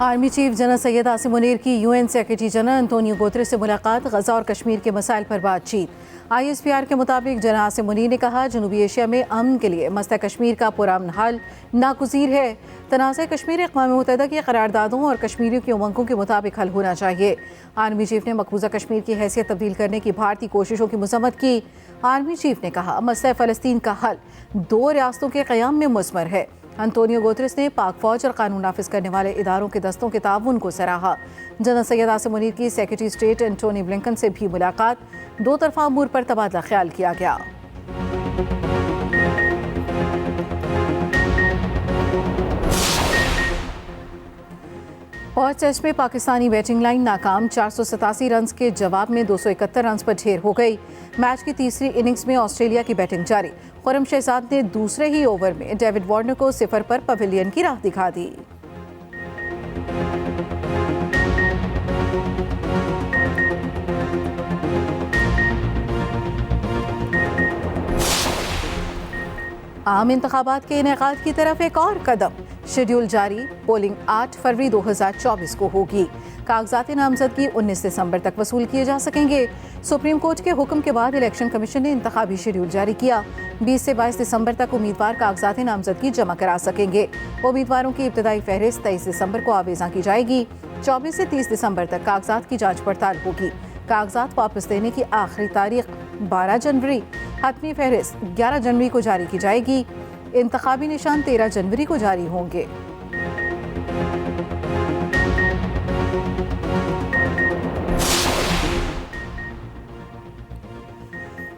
Army chief general Syed Asim Munir की UN secretary general Antonio Guterres से मुलाकात, गजा और कश्मीर के मसाइल पर बातचीत। ISPR के मुताबिक जनरल आसिम मुनीर ने कहा, जनूबी एशिया में अमन के लिए मसला कश्मीर का पुरअमन हल नागुज़ीर है। तनाज़ा कश्मीर अक़वाम मुत्तहिदा की करारदादों और कश्मीरियों की उमंगों के मुताबिक हल होना चाहिए। आर्मी चीफ ने मकबूजा कश्मीर की हैसियत तब्दील करने की भारतीय कोशिशों की मज़म्मत की। आर्मी चीफ ने कहा, मसला फ़लस्तीन का हल 2 रियासतों के क़याम में मुज़मर है। अंतोनियो गुतेरेस ने पाक फौज और कानून नाफिज करने वाले इदारों के दस्तों के ताउन को सराहा। जनरल सैयद आसिम मुनीर की सेक्रेटरी स्टेट एंटोनी ब्लिंकन से भी मुलाकात, 2 तरफा अमूर पर तबादला ख्याल किया गया। फौज टेस्ट में पाकिस्तानी बैटिंग लाइन नाकाम, 487 रन के जवाब में 271 रन पर ढेर हो गई। मैच की तीसरी इनिंग्स में ऑस्ट्रेलिया की बैटिंग जारी। खुर्रम शहजाद ने दूसरे ही ओवर में डेविड वार्नर को 0 पर पवेलियन की राह दिखा दी। आम इंतखाबात के इनेकाद की तरफ एक और कदम, शेड्यूल जारी। पोलिंग 8 फरवरी 2024 को होगी। कागजात नामजदगी 19 दिसंबर तक वसूल किए जा सकेंगे। सुप्रीम कोर्ट के हुक्म के बाद इलेक्शन कमीशन ने इंतखाबी शेड्यूल जारी किया। 20 से 22 दिसंबर तक उम्मीदवार कागजात नामजदगी जमा करा सकेंगे। उम्मीदवारों की इब्तदाई फहरिस्त 23 दिसंबर को आवेजा की जाएगी। 24 से 30 दिसंबर तक कागजात की जांच पड़ताल होगी। कागजात वापस देने की आखिरी तारीख 12 जनवरी। हतमी फहरिस्त 11 जनवरी को जारी की जाएगी। इंतखाबी निशान 13 जनवरी को जारी होंगे।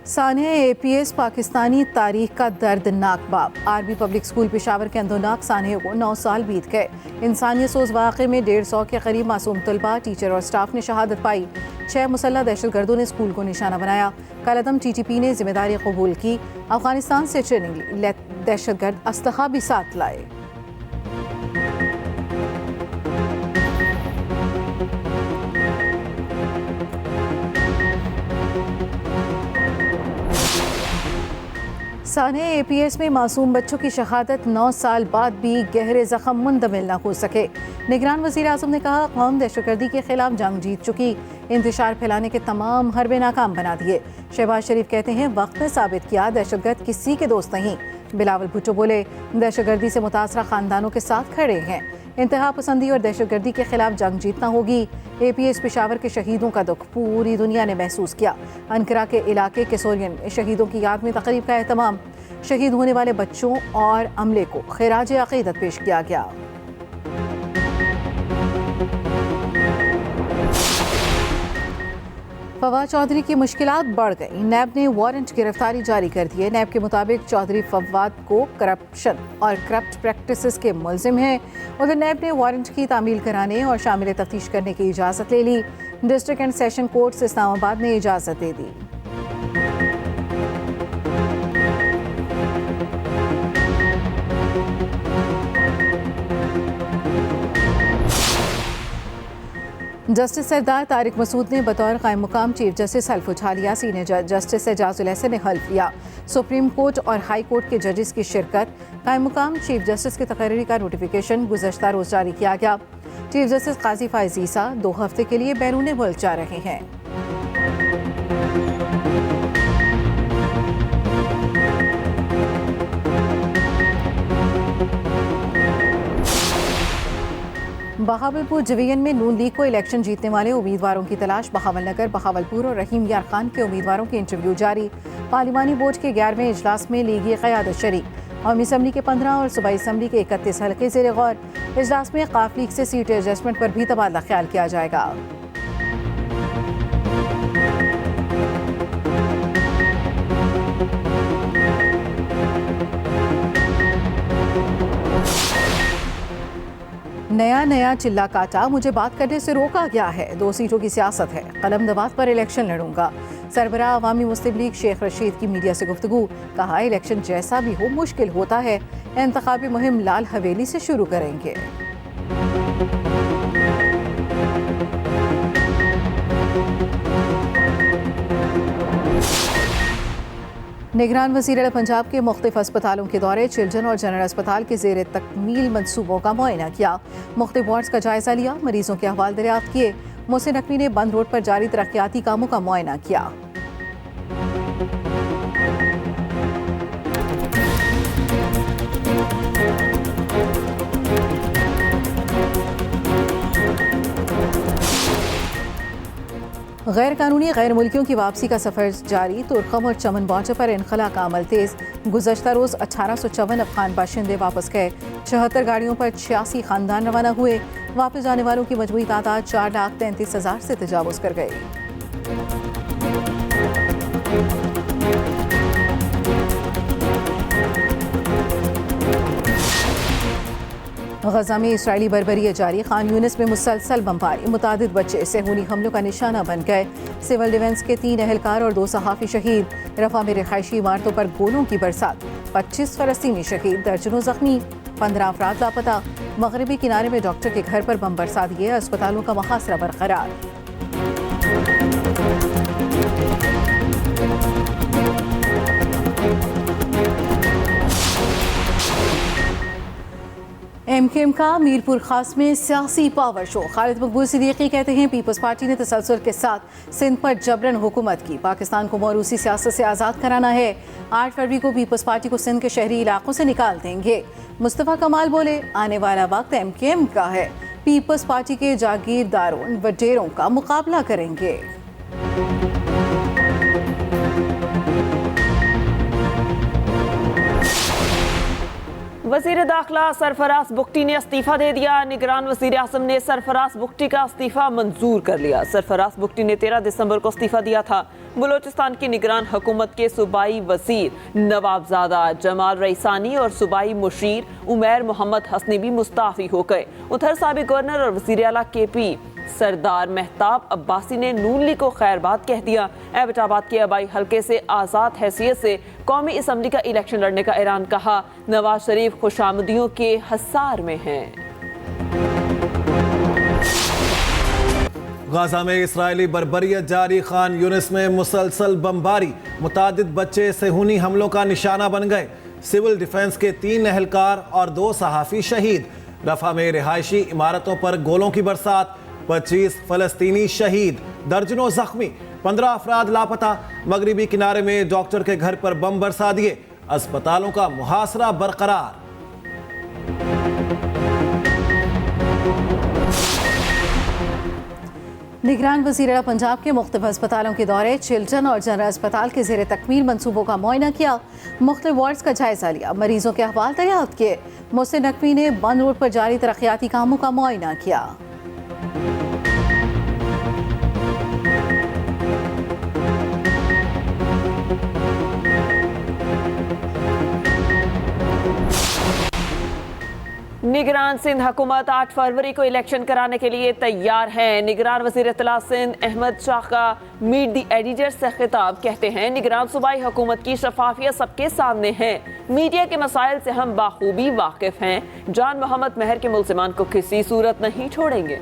सानिया APS पाकिस्तानी तारीख का दर्दनाक बाब। आर्मी पब्लिक स्कूल पेशावर के अंदोनाक सानिया को 9 साल बीत गए। इंसानियत सोज वाक़े में 150 के करीब मासूम तलबा, टीचर और स्टाफ ने शहादत पाई। 6 मुसल्लह दहशतगर्दों ने स्कूल को निशाना बनाया। कलअदम TTP ने जिम्मेदारी कबूल की। अफगानिस्तान से ट्रेनिंग ली, दहशतगर्द असलहा भी साथ लाए। सानिया APS में मासूम बच्चों की शहादत 9 साल बाद भी गहरे जख्म मुंतमिल न हो सके। निगरान वज़ीर आज़म ने कहा, कौम दहशतगर्दी के खिलाफ जंग जीत चुकी, इंतशार फैलाने के तमाम हरबे नाकाम बना दिए। शहबाज शरीफ कहते हैं, वक्त ने साबित किया दहशतगर्द किसी के दोस्त नहीं। बिलावल भुट्टो बोले, दहशतगर्दी से मुतासरा खानदानों के साथ खड़े हैं। इंतहा पसंदी और दहशतगर्दी के खिलाफ जंग जीतना होगी। APS पेशावर के शहीदों का दुख पूरी दुनिया ने महसूस किया। अनकरा के इलाके केसोरियन में शहीदों की याद में तकरीब का एहतमाम। शहीद होने वाले बच्चों और अमले को खिराज अक़ीदत पेश किया गया। फवाद चौधरी की मुश्किलात बढ़ गई। नैब ने वारंट गिरफ्तारी जारी कर दिए। नैब के मुताबिक चौधरी फवाद को करप्शन और करप्ट प्रैक्टिसेस के मुलजिम हैं। उधर नैब ने वारंट की तामील कराने और शामिल तफ्तीश करने की इजाज़त ले ली। District and session court Islamabad ने इजाज़त दे दी। जस्टिस सरदार तारिक मसूद ने बतौर कायम मुकाम चीफ जस्टिस हल्फ उठा लिया। सीनियर जस्टिस एजाजुल एहसन ने हल्फ लिया। सुप्रीम कोर्ट और हाई कोर्ट के जजेस की शिरकत। कायम मुकाम चीफ जस्टिस की तकरीरी का नोटिफिकेशन गुज़श्ता रोज़ जारी किया गया। चीफ जस्टिस काजी फायज़ ईसा 2 हफ्ते के लिए बैरून मुल्क जा रहे हैं। बहावलपुर डिवीजन में नून लीग को इलेक्शन जीतने वाले उम्मीदवारों की तलाश। बहावलनगर, बहावलपुर और रहीम यार खान के उम्मीदवारों के इंटरव्यू जारी। पार्लिमानी बोर्ड के 11वें इजलास में लीगी क़यादत शरीक। कौमी असम्बली के 15 और सूबाई असम्बली के 31 हल्के ज़ेर गौर। इजलास में काफ लीग से सीट एडजस्टमेंट पर भी तबादला ख्याल किया जाएगा। नया चिल्ला काटा, मुझे बात करने से रोका गया है। 2 सीटों की सियासत है, कलम दवात पर इलेक्शन लड़ूंगा। सरबराह अवामी मुस्लिम लीग शेख रशीद की मीडिया से गुफ्तगू। कहा, इलेक्शन जैसा भी हो मुश्किल होता है। इंतखाबी मुहिम लाल हवेली से शुरू करेंगे। निगरान वज़ीर पंजाब के मुख्तलिफ अस्पतालों के दौरे चिल्ड्रन और जनरल अस्पताल के ज़ेर तकमील मनसूबों का मुआयना किया। मुख्तलिफ वार्ड्स का जायजा लिया, मरीजों के अहवाल दरियाफ्त किए। मोहसिन नकवी ने बंद रोड पर जारी तरक्याती कामों का मुआयना किया। गैर कानूनी गैर मुल्कियों की वापसी का सफर जारी। तुर्कम और चमन बॉर्डर पर इनखला का अमल तेज। गुज़श्ता रोज़ 1854 अफगान बाशिंदे वापस गए। 76 गाड़ियों पर 86 खानदान रवाना हुए। वापस जाने वालों की मजमूई तादाद 4,33,000 से तजावुज़ कर गई। गजा में इसराइली बर्बरियत जारी। खान यूनिस में मुसलसल बमबारी। मुतादिद बच्चे सेहूनी हमलों का निशाना बन गए। सिविल डिफेंस के 3 एहलकार और 2 सहाफ़ी शहीद। रफा में रिहायशी इमारतों पर गोलों की बरसात। 25 फ़लस्तीनी शहीद, दर्जनों जख्मी, 15 अफराद लापता। मगरबी किनारे में डॉक्टर के घर पर बम बरसा दिए। अस्पतालों का मुहासरा बरकरार। MKM का मीरपुर खास में सियासी पावर शो। खालिद मकबूल सिद्दीकी कहते हैं पीपल्स पार्टी ने तसलसल के साथ सिंध पर जबरन हुकूमत की। पाकिस्तान को मौरूसी सियासत से आज़ाद कराना है। 8 फरवरी को पीपल्स पार्टी को सिंध के शहरी इलाकों से निकाल देंगे। मुस्तफ़ा कमाल बोले आने वाला वक्त MKM का है। पीपल्स पार्टी के जागीरदारों वडेरों का मुकाबला करेंगे। वज़ीर दाखिला सरफराज बुगटी ने इस्तीफा दे दिया। निगरान वज़ीर आज़म ने सरफराज बुगटी का इस्तीफा मंजूर कर लिया। सरफराज बुगटी ने 13 दिसंबर को इस्तीफा दिया था। बलोचिस्तान की निगरान हुकूमत के सूबाई वज़ीर नवाबजादा जमाल रईसानी और सूबाई मुशीर उमैर मोहम्मद हसनी भी मुस्ताफ़ी हो गए। उधर साबिक़ गवर्नर और वज़ीर आला KP सरदार मेहताब अब्बासी ने नून लीग को खैरबाद कह दिया। एबटाबाद के आबाई हल्के से आज़ाद हैसियत से कौमी असम्बली का इलेक्शन लड़ने का ऐलान। कहा नवाज शरीफ खुशामदियों के हसार में हैं। गाजा में इसराइली बर्बरियत जारी। खान यूनिस में मुसलसल बमबारी। मुतादिद बच्चे सेहूनी हमलों का निशाना बन गए। सिविल डिफेंस के 3 एहलकार और 2 सहाफ़ी शहीद। रफा में रिहायशी इमारतों पर गोलों की बरसात। 25 फ़लस्तीनी शहीद, दर्जनों जख्मी, 15 अफराद लापता। मगरिबी किनारे में डॉक्टर के घर पर बम बरसा दिए। अस्पतालों का मुहासरा बरकरार। निगरान वज़ीर पंजाब के मुख्तलिफ अस्पतालों के दौरे चिल्ड्रन और जनरल अस्पताल के ज़ेर तकमील मनसूबों का मुआयना किया। मुख्तलिफ वार्ड्स का जायजा लिया, मरीजों के अहवाल दरियाफ्त किए। मोहसिन नकवी ने बंद रोड पर जारी तरक्याती कामों का मुआयना किया। निगरान सिंध हुकूमत 8 फरवरी को इलेक्शन कराने के लिए तैयार है। निगरान वज़ीर इत्तला सिंध अहमद शाह का मीट दी एडिटर से खिताब। कहते हैं निगरान सूबाई हुकूमत की शफाफियत सबके सामने है। मीडिया के मसाइल से हम बाखूबी वाकिफ हैं। जान मोहम्मद महर के मुल्ज़िमान को किसी सूरत नहीं छोड़ेंगे।